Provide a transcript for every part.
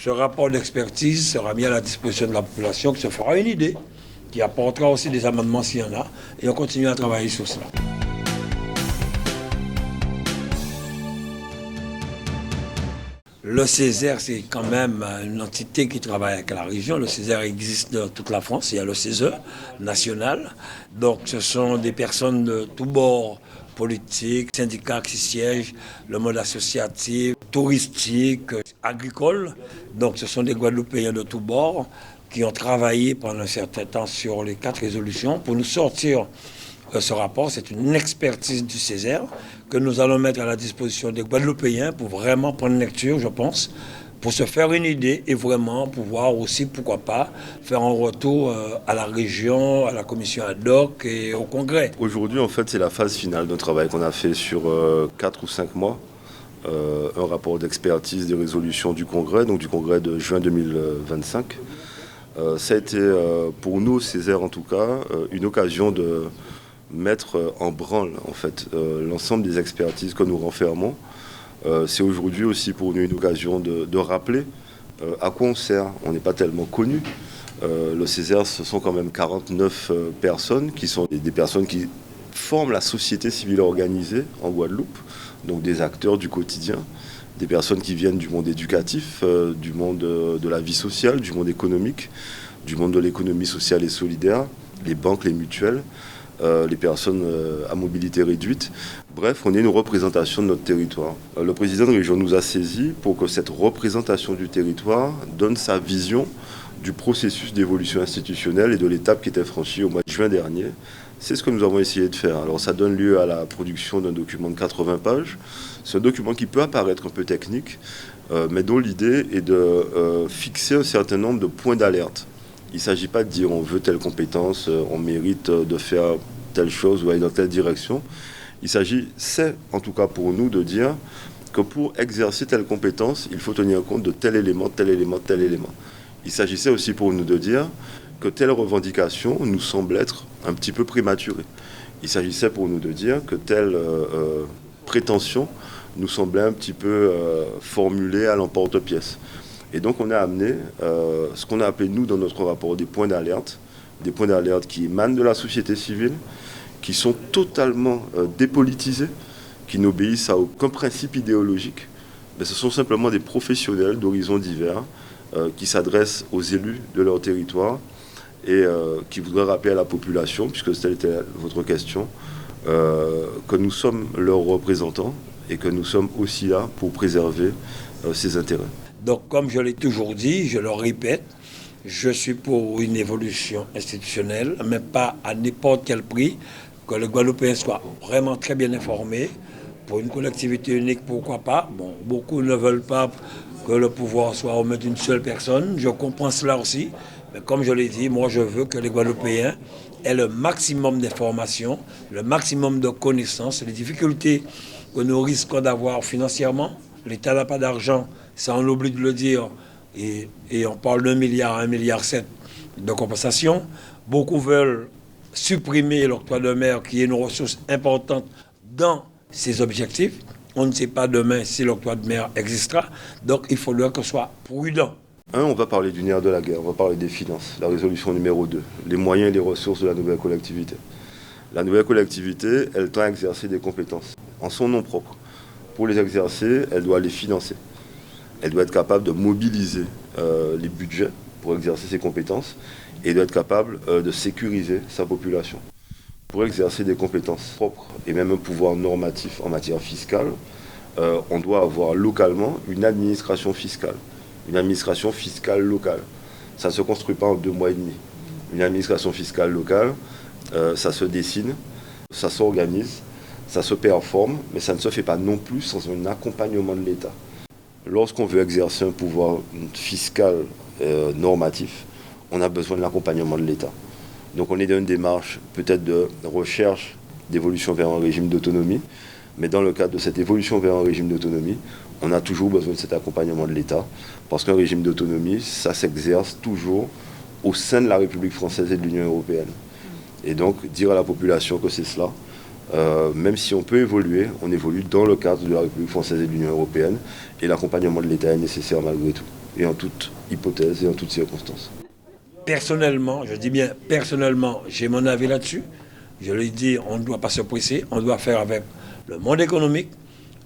Ce rapport d'expertise sera mis à la disposition de la population qui se fera une idée, qui apportera aussi des amendements s'il y en a, et on continue à travailler sur cela. Le Césaire, c'est quand même une entité qui travaille avec la région. Le Césaire existe dans toute la France. Il y a le CESE national. Donc ce sont des personnes de tous bords politiques, syndicats qui siègent, le monde associatif, touristique, agricole. Donc ce sont des Guadeloupéens de tous bords qui ont travaillé pendant un certain temps sur les 4 résolutions pour nous sortir ce rapport. C'est une expertise du Césaire que nous allons mettre à la disposition des Guadeloupéens pour vraiment prendre lecture, je pense, pour se faire une idée et vraiment pouvoir aussi, pourquoi pas, faire un retour à la région, à la commission ad hoc et au Congrès. Aujourd'hui, en fait, c'est la phase finale d'un travail qu'on a fait sur 4 ou 5 mois. Un rapport d'expertise des résolutions du Congrès, donc du Congrès de juin 2025. Ça a été, pour nous, Césaire en tout cas, une occasion de mettre en branle en fait l'ensemble des expertises que nous renfermons. C'est aujourd'hui aussi pour nous une occasion de rappeler à quoi on sert. On n'est pas tellement connu. Le Césaire, ce sont quand même 49 personnes qui sont des personnes qui forment la société civile organisée en Guadeloupe, donc des acteurs du quotidien, des personnes qui viennent du monde éducatif, du monde de la vie sociale, du monde économique, du monde de l'économie sociale et solidaire, les banques, les mutuelles, les personnes à mobilité réduite. Bref, on est une représentation de notre territoire. Le président de région nous a saisis pour que cette représentation du territoire donne sa vision du processus d'évolution institutionnelle et de l'étape qui était franchie au mois de juin dernier. C'est ce que nous avons essayé de faire. Alors ça donne lieu à la production d'un document de 80 pages. C'est un document qui peut apparaître un peu technique, mais dont l'idée est de fixer un certain nombre de points d'alerte. Il ne s'agit pas de dire on veut telle compétence, on mérite de faire telle chose ou aller dans telle direction. Il s'agit, c'est en tout cas pour nous, de dire que pour exercer telle compétence, il faut tenir compte de tel élément, tel élément, tel élément. Il s'agissait aussi pour nous de dire que telle revendication nous semble être un petit peu prématurée. Il s'agissait pour nous de dire que telle prétention nous semblait un petit peu formulée à l'emporte-pièce. Et donc on a amené ce qu'on a appelé nous dans notre rapport des points d'alerte qui émanent de la société civile, qui sont totalement dépolitisés, qui n'obéissent à aucun principe idéologique, mais ce sont simplement des professionnels d'horizons divers qui s'adressent aux élus de leur territoire et qui voudraient rappeler à la population, puisque c'était votre question, que nous sommes leurs représentants et que nous sommes aussi là pour préserver ses intérêts. Donc, comme je l'ai toujours dit, je le répète, je suis pour une évolution institutionnelle, mais pas à n'importe quel prix, que les Guadeloupéens soient vraiment très bien informés. Pour une collectivité unique, pourquoi pas. Bon, beaucoup ne veulent pas que le pouvoir soit aux mains d'une seule personne. Je comprends cela aussi. Mais comme je l'ai dit, moi je veux que les Guadeloupéens aient le maximum d'informations, le maximum de connaissances. Les difficultés que nous risquons d'avoir financièrement, l'État n'a pas d'argent, ça on oublie de le dire, et on parle d'1 milliard à 1,7 milliard de compensation. Beaucoup veulent supprimer l'octroi de mer, qui est une ressource importante dans ces objectifs. On ne sait pas demain si l'octroi de mer existera, donc il faudra qu'on soit prudent. On va parler du nerf de la guerre, on va parler des finances, la résolution numéro 2, les moyens et les ressources de la nouvelle collectivité. La nouvelle collectivité, elle tend à exercer des compétences en son nom propre. Pour les exercer, elle doit les financer. Elle doit être capable de mobiliser les budgets pour exercer ses compétences et doit être capable de sécuriser sa population. Pour exercer des compétences propres et même un pouvoir normatif en matière fiscale, on doit avoir localement une administration fiscale locale. Ça ne se construit pas en 2 mois et demi. Une administration fiscale locale, ça se dessine, ça s'organise, ça se performe, mais ça ne se fait pas non plus sans un accompagnement de l'État. Lorsqu'on veut exercer un pouvoir fiscal normatif, on a besoin de l'accompagnement de l'État. Donc on est dans une démarche peut-être de recherche d'évolution vers un régime d'autonomie, mais dans le cadre de cette évolution vers un régime d'autonomie, on a toujours besoin de cet accompagnement de l'État, parce qu'un régime d'autonomie, ça s'exerce toujours au sein de la République française et de l'Union européenne. Et donc dire à la population que c'est cela, même si on peut évoluer, on évolue dans le cadre de la République française et de l'Union européenne, et l'accompagnement de l'État est nécessaire malgré tout. et en toute hypothèse et en toutes circonstances. Personnellement, je dis bien personnellement, j'ai mon avis là-dessus. Je lui dis, on ne doit pas se presser, on doit faire avec le monde économique,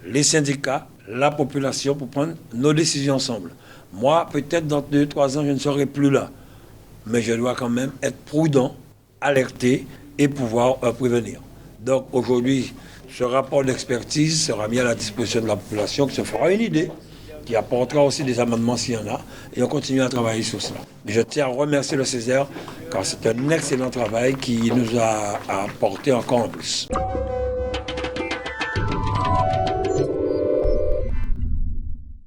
les syndicats, la population pour prendre nos décisions ensemble. Moi, peut-être dans 2-3 ans, je ne serai plus là. Mais je dois quand même être prudent, alerté et pouvoir prévenir. Donc aujourd'hui, ce rapport d'expertise sera mis à la disposition de la population qui se fera une idée, qui apportera aussi des amendements s'il y en a, et on continue à travailler sur cela. Je tiens à remercier le Césaire, car c'est un excellent travail qui nous a apporté encore en plus.